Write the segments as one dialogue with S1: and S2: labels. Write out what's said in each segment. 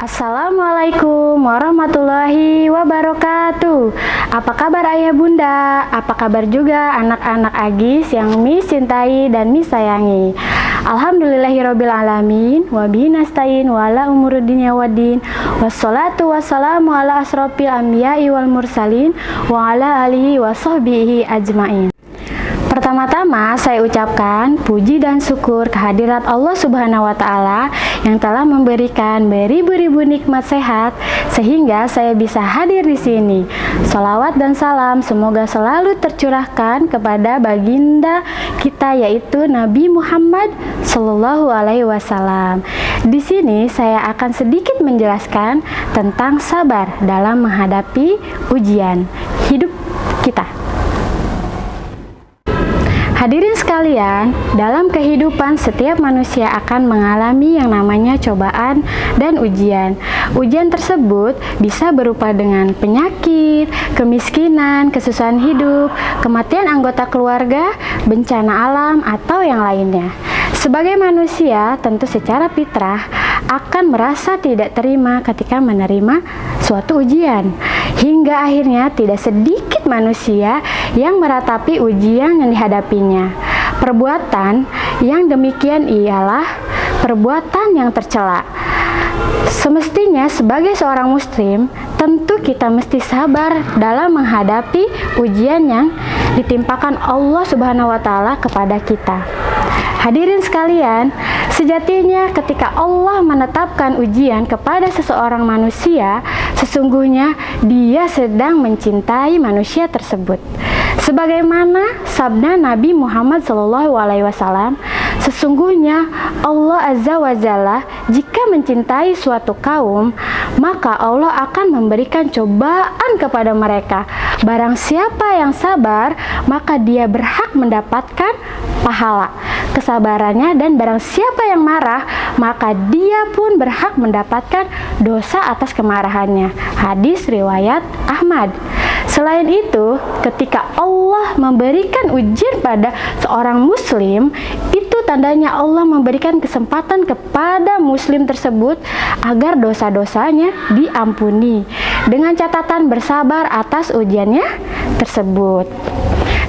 S1: Assalamualaikum warahmatullahi wabarakatuh. Apa kabar ayah bunda? Apa kabar juga anak-anak Agis yang Mi cintai dan Mi sayangi? Alhamdulillahirrabbilalamin. Wabihi nasta'in wa ala umuruddin waddin. Wassalatu wassalamu ala asrofil anbiya'i wal mursalin wa ala alihi wa sahbihi ajmain. Pertama-tama saya ucapkan puji dan syukur kehadirat Allah Subhanahu wa taala yang telah memberikan beribu-ribu nikmat sehat sehingga saya bisa hadir di sini. Shalawat dan salam semoga selalu tercurahkan kepada baginda kita yaitu Nabi Muhammad Sallallahu Alaihi Wasallam. Di sini saya akan sedikit menjelaskan tentang sabar dalam menghadapi ujian hidup kita. Hadirin sekalian, dalam kehidupan setiap manusia akan mengalami yang namanya cobaan dan ujian. Ujian tersebut bisa berupa dengan penyakit, kemiskinan, kesusahan hidup, kematian anggota keluarga, bencana alam, atau yang lainnya. Sebagai manusia, tentu secara fitrah akan merasa tidak terima ketika menerima suatu ujian. Hingga akhirnya tidak sedikit manusia yang meratapi ujian yang dihadapinya. Perbuatan yang demikian ialah perbuatan yang tercela. Semestinya sebagai seorang muslim, tentu kita mesti sabar dalam menghadapi ujian yang ditimpakan Allah Subhanahu wa taala kepada kita. Hadirin sekalian, sejatinya ketika Allah menetapkan ujian kepada seseorang manusia, sesungguhnya Dia sedang mencintai manusia tersebut. Sebagaimana sabda Nabi Muhammad SAW, sesungguhnya Allah Azza wa Jalla jika mencintai suatu kaum, maka Allah akan memberikan cobaan kepada mereka. Barang siapa yang sabar, maka dia berhak mendapatkan pahala kesabarannya, dan barang siapa yang marah, maka dia pun berhak mendapatkan dosa atas kemarahannya. Hadis riwayat Ahmad. Selain itu, ketika Allah memberikan ujian pada seorang muslim, itu tandanya Allah memberikan kesempatan kepada muslim tersebut agar dosa-dosanya diampuni, dengan catatan bersabar atas ujiannya tersebut.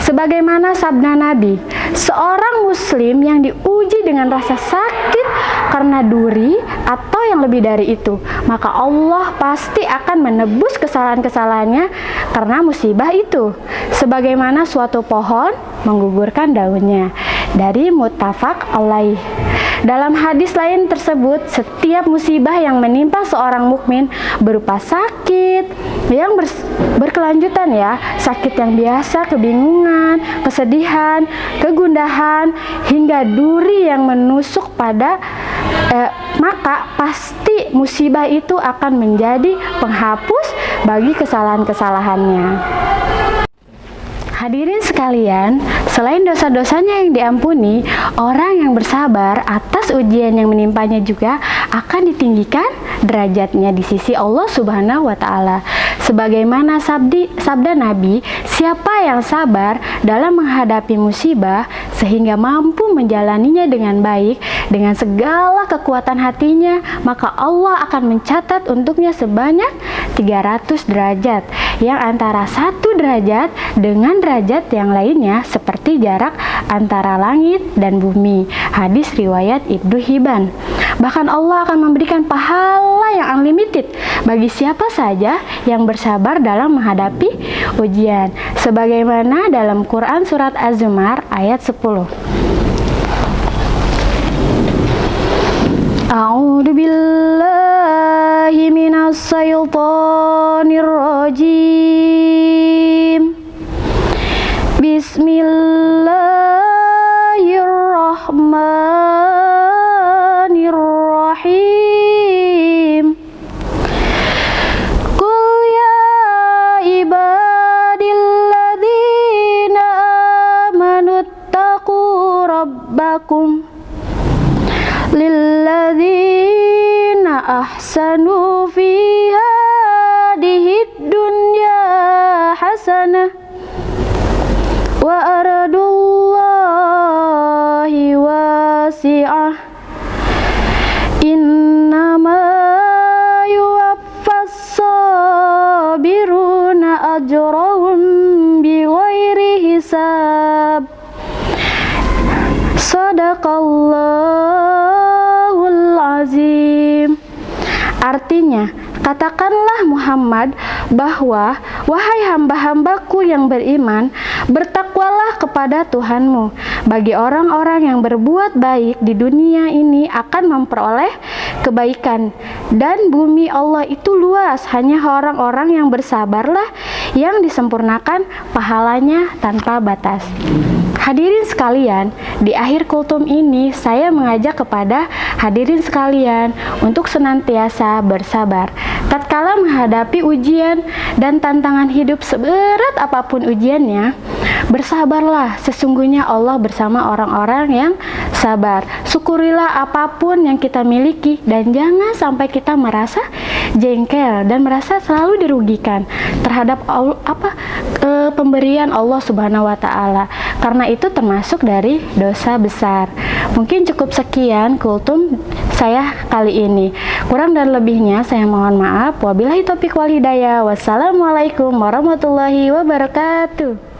S1: Sebagaimana sabda Nabi, seorang muslim yang diuji dengan rasa sakit karena duri atau yang lebih dari itu, maka Allah pasti akan menebus kesalahan-kesalahannya karena musibah itu. Sebagaimana suatu pohon menggugurkan daunnya. Dari Muttafaq alaih. Dalam hadis lain tersebut, setiap musibah yang menimpa seorang mukmin berupa sakit yang berkelanjutan ya, sakit yang biasa, kebingungan, kesedihan, kegundahan, hingga duri yang menusuk pada maka pasti musibah itu akan menjadi penghapus bagi kesalahan-kesalahannya. Hadirin sekalian, selain dosa-dosanya yang diampuni, orang yang bersabar atas ujian yang menimpanya juga akan ditinggikan derajatnya di sisi Allah Subhanahu wa taala. Sebagaimana sabda Nabi, siapa yang sabar dalam menghadapi musibah sehingga mampu menjalaninya dengan baik dengan segala kekuatan hatinya, maka Allah akan mencatat untuknya sebanyak 300 derajat, yang antara satu derajat dengan derajat yang lainnya seperti jarak antara langit dan bumi. Hadis riwayat Ibnu Hibban. Bahkan Allah akan memberikan pahala yang unlimited bagi siapa saja yang bersabar dalam menghadapi ujian. Sebagaimana dalam Quran surat Az-Zumar ayat 10. A'udzu billahi minas syaitonir rajim. Bismillahirrahmanirrahim. Qul ya ibadilladzina amanu taqu rabbakum lilladzina ahsanu fi hadihid dunya hasanah wa aradullahi wasi'ah innama ajrahum bighairi hisab. Shadaqallahul azim. Artinya, katakanlah Muhammad bahwa wahai hamba-hambaku yang beriman, bertakwalah kepada Tuhanmu. Bagi orang-orang yang berbuat baik di dunia ini akan memperoleh kebaikan, dan bumi Allah itu luas. Hanya orang-orang yang bersabarlah yang disempurnakan pahalanya tanpa batas. Hadirin sekalian, di akhir kultum ini saya mengajak kepada hadirin sekalian untuk senantiasa bersabar. Tatkala menghadapi ujian dan tantangan hidup seberat apapun ujiannya, bersabarlah, sesungguhnya Allah bersama orang-orang yang sabar. Syukurilah apapun yang kita miliki dan jangan sampai kita merasa jengkel dan merasa selalu dirugikan terhadap pemberian Allah Subhanahu wa taala. Karena itu termasuk dari dosa besar. Mungkin cukup sekian kultum saya kali ini. Kurang dan lebihnya saya mohon maaf. Wabillahi taufiq wal hidayah. Wassalamualaikum warahmatullahi wabarakatuh.